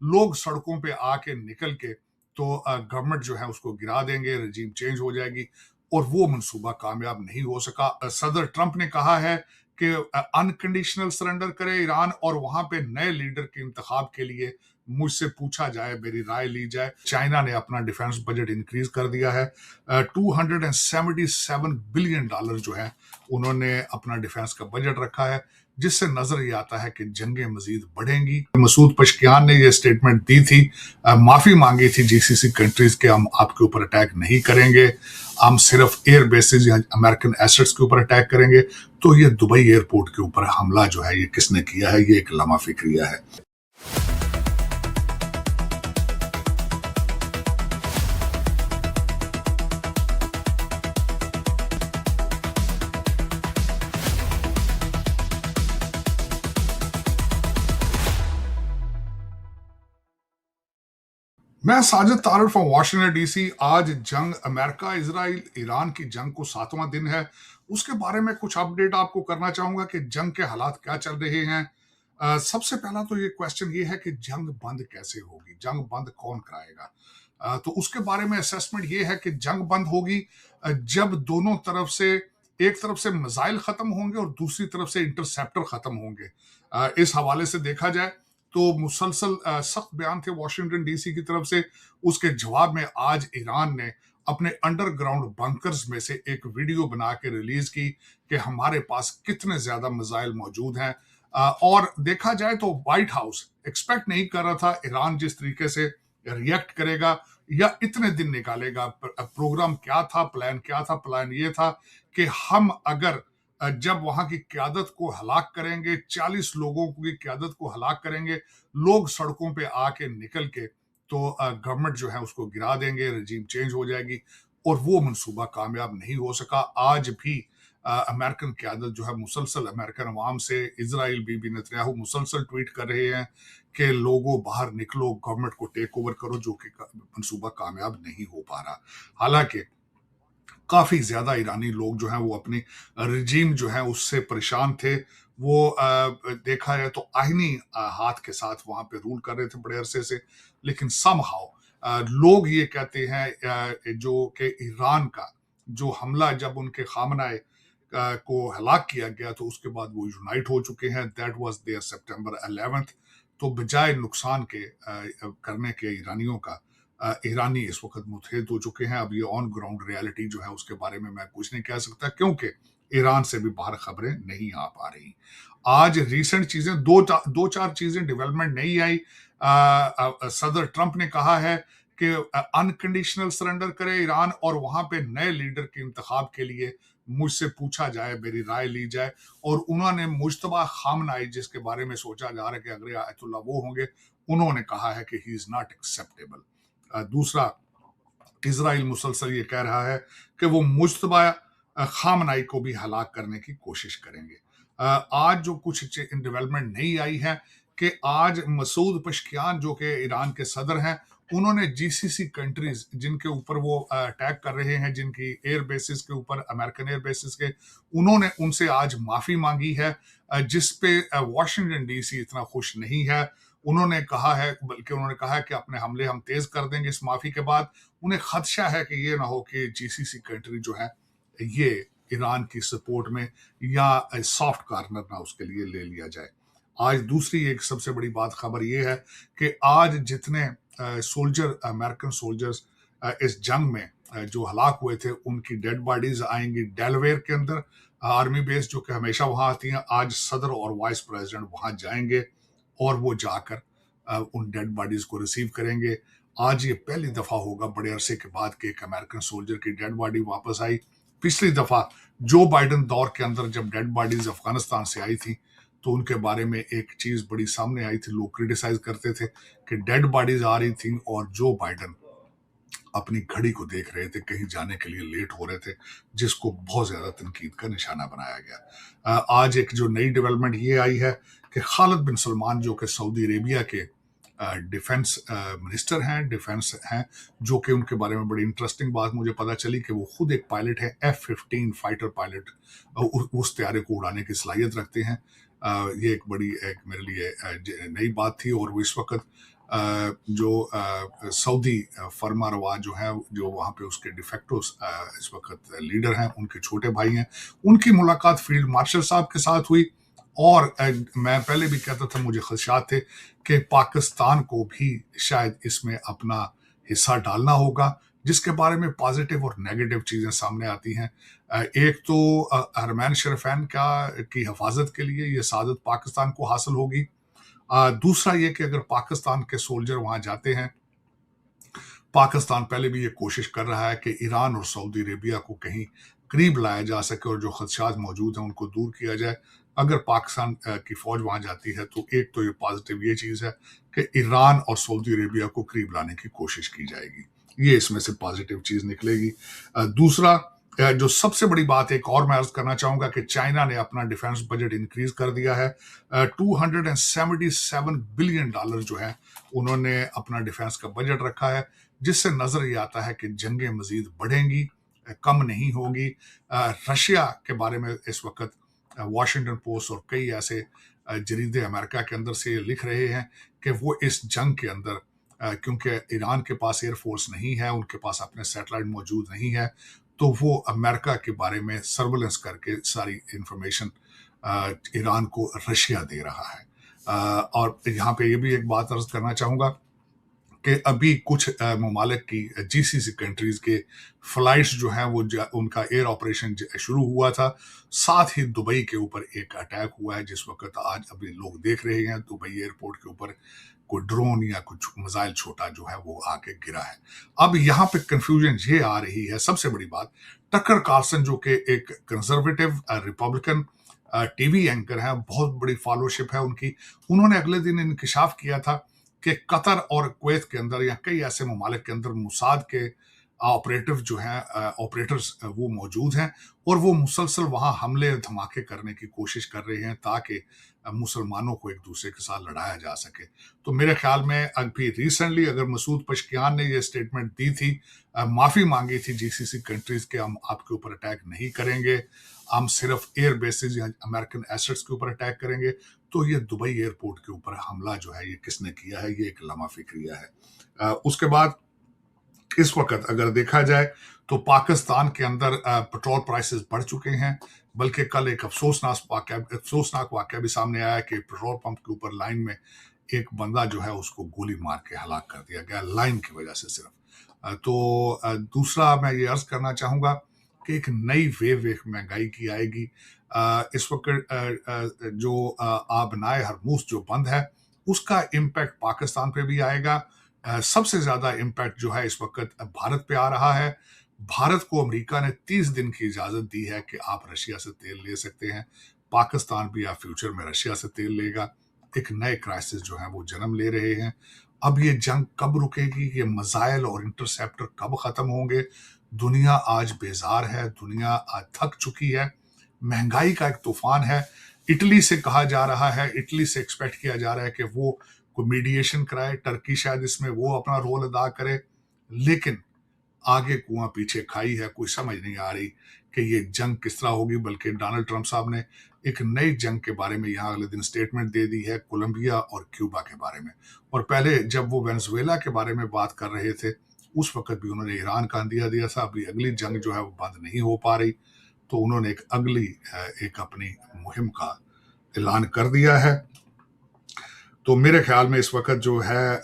लोग सड़कों पे आके निकल के तो गवर्नमेंट जो है उसको गिरा देंगे, रजीम चेंज हो जाएगी, और वो मंसूबा कामयाब नहीं हो सका। सदर ट्रंप ने कहा है कि अनकंडीशनल सरेंडर करे ईरान, और वहां पे नए लीडर के इंतखाब के लिए मुझसे पूछा जाए, मेरी राय ली जाए। चाइना ने अपना डिफेंस बजट इंक्रीज कर दिया है, $277 बिलियन जो है उन्होंने अपना डिफेंस का बजट रखा है, जिससे नजर ये आता है कि जंगें मजीद बढ़ेंगी। मसूद पशकियान ने यह स्टेटमेंट दी थी, माफी मांगी थी जीसीसी कंट्रीज के, हम आपके ऊपर अटैक नहीं करेंगे, हम सिर्फ एयर बेसिस या अमेरिकन एसेट्स के ऊपर अटैक करेंगे। तो ये दुबई एयरपोर्ट के ऊपर हमला जो है ये किसने किया है? ये एक लम्हा फिक्रिया है। मैं Sajid Tarar from Washington DC. आज जंग अमेरिका इजराइल ईरान की जंग को 7वां दिन है। उसके बारे में कुछ अपडेट आपको करना चाहूंगा कि जंग के हालात क्या चल रहे हैं। सबसे पहला तो ये क्वेश्चन ये है कि जंग बंद कैसे होगी, जंग बंद कौन कराएगा। तो उसके बारे में असेसमेंट ये है कि जंग बंद होगी जब दोनों तरफ से, एक तरफ से मिसाइल खत्म होंगे और दूसरी तरफ से इंटरसेप्टर खत्म होंगे। इस हवाले से देखा जाए तो मुसलसल सख्त बयान थे वाशिंगटन डीसी की तरफ से। उसके जवाब में आज ईरान ने अपने अंडरग्राउंड बंकर्स में से एक वीडियो बना के रिलीज की कि हमारे पास कितने ज्यादा मिसाइल मौजूद हैं। और देखा जाए तो व्हाइट हाउस एक्सपेक्ट नहीं कर रहा था ईरान जिस तरीके से रिएक्ट करेगा या इतने दिन निकालेगा। प्रोग्राम क्या था, प्लान क्या था? प्लान ये था कि हम अगर जब वहां की क्यादत को हलाक करेंगे, 40 लोगों की क्यादत को हलाक करेंगे, लोग सड़कों पे आके निकल के तो गवर्नमेंट जो है उसको गिरा देंगे, रजीम चेंज हो जाएगी। और वो मंसूबा कामयाब नहीं हो सका। आज भी अमेरिकन क्यादत जो है मुसलसल अमेरिकन अवाम से, इजराइल बीबी नेतन्याहू मुसलसल ट्वीट कर रहे हैं कि लोगों बाहर निकलो, गवर्नमेंट को टेक ओवर करो, जो कि मंसूबा कामयाब नहीं हो पा रहा। हालांकि काफी ज्यादा ईरानी लोग जो हैं वो अपनी रजीम जो है उससे परेशान थे। वो देखा जाए तो आईनी हाथ के साथ वहां पे रूल कर रहे थे बड़े अरसे से। लेकिन समहाउ लोग ये कहते हैं जो कि ईरान का जो हमला जब उनके खामनाए को हलाक किया गया तो उसके बाद वो यूनाइट हो चुके हैं। That was their September 11th। तो बजाय नुकसान के करने के ईरानियों का, ईरानी इस वक्त मुतहद हो चुके हैं। अब ये ऑन ग्राउंड रियलिटी जो है उसके बारे में मैं कुछ नहीं कह सकता, क्योंकि ईरान से भी बाहर खबरें नहीं आ पा रही। आज रीसेंट चीजें, दो चार चीजें डेवलपमेंट नहीं आई। सदर ट्रंप ने कहा है कि अनकंडीशनल सरेंडर करे ईरान, और वहां पे नए लीडर के इंतखाब के लिए मुझसे पूछा जाए, मेरी राय ली जाए। और उन्होंने मुश्तबा खामनाई, जिसके बारे में सोचा जा रहा है कि अगले आयतुल्लाह वो होंगे, उन्होंने कहा है कि ही इज नॉट एक्सेप्टेबल। दूसरा, इजराइल मुसलसल ये कह रहा है कि वो मुश्तबा खामनाई को भी हलाक करने की कोशिश करेंगे। आज जो कुछ डेवलपमेंट नहीं आई है कि आज मसूद पशकियान जो कि ईरान के सदर हैं, उन्होंने जीसीसी कंट्रीज जिनके ऊपर वो अटैक कर रहे हैं, जिनकी एयर बेसिस के ऊपर, अमेरिकन एयर बेसिस के, उन्होंने उनसे आज माफी मांगी है, जिस पे वाशिंगटन डीसी इतना खुश नहीं है। उन्होंने कहा है, बल्कि उन्होंने कहा है कि अपने हमले हम तेज कर देंगे इस माफी के बाद। उन्हें खदशा है कि ये ना हो कि जीसीसी कंट्री जो है ये ईरान की सपोर्ट में या सॉफ्ट कार्नर ना उसके लिए ले लिया जाए। आज दूसरी एक सबसे बड़ी बात खबर ये है कि आज जितने सोल्जर, अमेरिकन सोल्जर्स इस जंग में जो हलाक हुए थे, उनकी डेड बॉडीज आएंगी डेलवेयर के अंदर, आर्मी बेस जो कि हमेशा वहां आती हैं। आज सदर और वाइस प्रेसिडेंट वहां जाएंगे और वो जाकर उन डेड बॉडीज को रिसीव करेंगे। आज ये पहली दफा होगा बड़े अरसे के बाद कि एक अमेरिकन सोल्जर की डेड बॉडी वापस आई। पिछली दफा जो बाइडन दौर के अंदर जब डेड बॉडीज अफगानिस्तान से आई थी तो उनके बारे में एक चीज बड़ी सामने आई थी, लोग क्रिटिसाइज करते थे कि डेड बॉडीज आ रही थी और जो बाइडन अपनी घड़ी को देख रहे थे, कहीं जाने के लिए लेट हो रहे थे, जिसको बहुत ज्यादा तनकीद का निशाना बनाया गया। आज एक जो नई डेवलपमेंट ये आई है कि खालिद बिन सलमान जो कि सऊदी अरेबिया के डिफेंस मिनिस्टर हैं, डिफेंस हैं, जो कि उनके बारे में बड़ी इंटरेस्टिंग बात मुझे पता चली कि वो खुद एक पायलट है, F-15 फाइटर पायलट, उस तैयारे को उड़ाने की सलाहियत रखते हैं। ये एक बड़ी, एक मेरे लिए नई बात थी। और वो इस वक्त जो सऊदी फरमा रवा जो है, जो वहाँ पे उसके डिफेक्टो इस वक्त लीडर हैं, उनके छोटे भाई हैं, उनकी मुलाकात फील्ड मार्शल साहब के साथ हुई। और मैं पहले भी कहता था, मुझे खदशात थे कि पाकिस्तान को भी शायद इसमें अपना हिस्सा डालना होगा, जिसके बारे में पॉजिटिव और नेगेटिव चीज़ें सामने आती हैं। एक तो हरमैन शरीफैन की हिफाजत के लिए ये सादत पाकिस्तान को हासिल होगी। दूसरा ये कि अगर पाकिस्तान के सोल्जर वहाँ जाते हैं, पाकिस्तान पहले भी ये कोशिश कर रहा है कि ईरान और सऊदी अरेबिया को कहीं करीब लाया जा सके और जो खदशात मौजूद हैं उनको दूर किया जाए। अगर पाकिस्तान की फौज वहाँ जाती है तो एक तो ये पॉजिटिव ये चीज़ है कि ईरान और सऊदी अरेबिया को करीब लाने की कोशिश की जाएगी, ये इसमें से पॉजिटिव चीज़ निकलेगी। दूसरा, जो सबसे बड़ी बात एक और मैं अर्ज करना चाहूँगा कि चाइना ने अपना डिफेंस बजट इंक्रीज कर दिया है। $277 बिलियन जो है उन्होंने अपना डिफेंस का बजट रखा है, जिससे नजर ये आता है कि जंगें मजीद बढ़ेंगी, कम नहीं होगी। रशिया के बारे में इस वक्त वॉशिंगटन पोस्ट और कई ऐसे जरीदे अमेरिका के अंदर से लिख रहे हैं कि वो इस जंग के अंदर, क्योंकि ईरान के पास एयरफोर्स नहीं है, उनके पास अपने सैटेलाइट मौजूद नहीं है, तो वो अमेरिका के बारे में सर्वेलेंस करके सारी इंफॉर्मेशन ईरान को रशिया दे रहा है। और यहाँ पे ये भी एक बात अर्ज करना चाहूँगा कि अभी कुछ ममालिक की जीसीसी कंट्रीज के फ्लाइट्स जो हैं वो उनका एयर ऑपरेशन शुरू हुआ था। साथ ही दुबई के ऊपर एक अटैक हुआ है, जिस वक्त आज अभी लोग देख रहे हैं दुबई एयरपोर्ट के ऊपर कोई ड्रोन या कुछ मिसाइल छोटा जो है वो आके गिरा है। अब यहाँ पे कंफ्यूजन ये आ रही है, सबसे बड़ी बात, टकर कार्सन जो कि एक कंजर्वेटिव रिपब्लिकन टीवी एंकर है, बहुत बड़ी फॉलोशिप है उनकी, उन्होंने अगले दिन इंकशाफ किया था कि कतर और कुवैत के अंदर या कई ऐसे ममालिक के अंदर मुसाद के ऑपरेटिव जो हैं, ऑपरेटर्स वो मौजूद हैं और वो मुसलसल वहाँ हमले धमाके करने की कोशिश कर रहे हैं ताकि मुसलमानों को एक दूसरे के साथ लड़ाया जा सके। तो मेरे ख्याल में अभी रिसेंटली अगर मसूद पशकियान ने ये स्टेटमेंट दी थी, माफ़ी मांगी थी जीसीसी कंट्रीज़ के, हम आपके ऊपर अटैक नहीं करेंगे, हम सिर्फ एयर बेसिस या अमेरिकन एसेट्स के ऊपर अटैक करेंगे, तो ये दुबई एयरपोर्ट के ऊपर हमला जो है ये किसने किया है, ये एक लम्हा फिक्रिया है। उसके बाद इस वक्त अगर देखा जाए तो पाकिस्तान के अंदर पेट्रोल प्राइसेस बढ़ चुके हैं, बल्कि कल एक अफसोसनाक वाकया भी सामने आया कि पेट्रोल पंप के ऊपर लाइन में एक बंदा जो है उसको गोली मार के हलाक कर दिया गया लाइन की वजह से सिर्फ। दूसरा मैं ये अर्ज करना चाहूँगा कि एक नई वेव एक महंगाई की आएगी। इस वक्त जो आबनाए हरमूस जो बंद है उसका इम्पैक्ट पाकिस्तान पे भी आएगा। सबसे ज्यादा इम्पैक्ट जो है इस वक्त भारत पे आ रहा है। भारत को अमेरिका ने 30 दिन की इजाजत दी है कि आप रशिया से तेल ले सकते हैं, पाकिस्तान भी या फ्यूचर में रशिया से तेल लेगा। एक नए क्राइसिस जो है वो जन्म ले रहे हैं। अब ये जंग कब रुकेगी, ये मिसाइल और इंटरसेप्टर कब खत्म होंगे? दुनिया आज बेजार है, दुनिया आज थक चुकी है, महंगाई का एक तूफान है। इटली से कहा जा रहा है, इटली से एक्सपेक्ट किया जा रहा है कि वो कोई मीडिएशन कराए, टर्की शायद इसमें वो अपना रोल अदा करे, लेकिन आगे कुआं पीछे खाई है, कोई समझ नहीं आ रही कि ये जंग किस तरह होगी। बल्कि डोनाल्ड ट्रंप साहब ने एक नई जंग के बारे में यहाँ अगले दिन स्टेटमेंट दे दी है, कोलंबिया और क्यूबा के बारे में। और पहले जब वो वेनेजुएला के बारे में बात कर रहे थे उस वक्त भी उन्होंने ईरान का अंदिया दिया था। अभी अगली जंग जो है वो बंद नहीं हो पा रही, तो उन्होंने एक अपनी मुहिम का ऐलान कर दिया है। तो मेरे ख्याल में इस वक्त जो है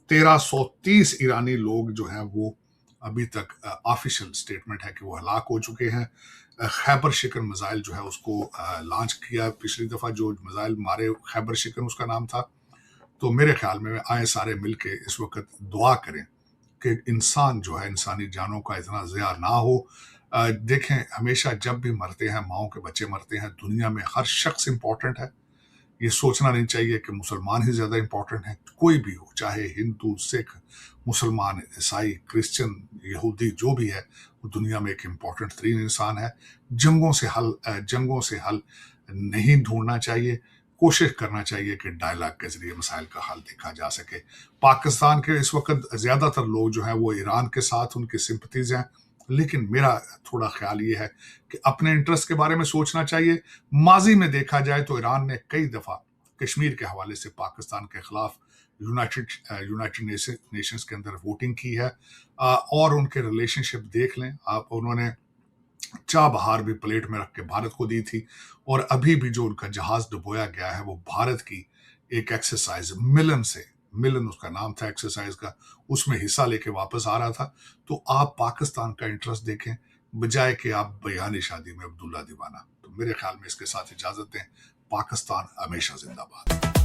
1330 ईरानी लोग जो हैं वो अभी तक ऑफिशियल स्टेटमेंट है कि वो हलाक हो चुके हैं। खैबर शिकन मिसाइल जो है उसको लॉन्च किया पिछली दफ़ा, जो मिसाइल मारे खैबर शिकन उसका नाम था। तो मेरे ख्याल में आए सारे मिलके इस वक्त दुआ करें कि इंसान जो है, इंसानी जानों का इतना ज़िया ना हो। देखें, हमेशा जब भी मरते हैं, माओं के बच्चे मरते हैं, दुनिया में हर शख्स इंपॉर्टेंट है। ये सोचना नहीं चाहिए कि मुसलमान ही ज़्यादा इंपॉर्टेंट है। कोई भी हो, चाहे हिंदू, सिख, मुसलमान, ईसाई, क्रिश्चियन, यहूदी, जो भी है, वो दुनिया में एक इम्पॉर्टेंट तरीन इंसान है। जंगों से हल नहीं ढूंढना चाहिए, कोशिश करना चाहिए कि डायलॉग के जरिए मसाइल का हल देखा जा सके। पाकिस्तान के इस वक्त ज़्यादातर लोग जो हैं वो ईरान के साथ उनकी सिंपथीज हैं, लेकिन मेरा थोड़ा ख्याल ये है कि अपने इंटरेस्ट के बारे में सोचना चाहिए। माजी में देखा जाए तो ईरान ने कई दफ़ा कश्मीर के हवाले से पाकिस्तान के खिलाफ यूनाइटेड नेशंस के अंदर वोटिंग की है। और उनके रिलेशनशिप देख लें आप, उन्होंने चाबहार भी प्लेट में रख के भारत को दी थी। और अभी भी जो उनका जहाज डुबोया गया है वो भारत की एक एक्सरसाइज मिलन से, मिलन उसका नाम था एक्सरसाइज का, उसमें हिस्सा लेके वापस आ रहा था। तो आप पाकिस्तान का इंटरेस्ट देखें बजाय कि आप बयानी शादी में अब्दुल्ला दीवाना। तो मेरे ख्याल में इसके साथ इजाजत दें। पाकिस्तान हमेशा जिंदाबाद।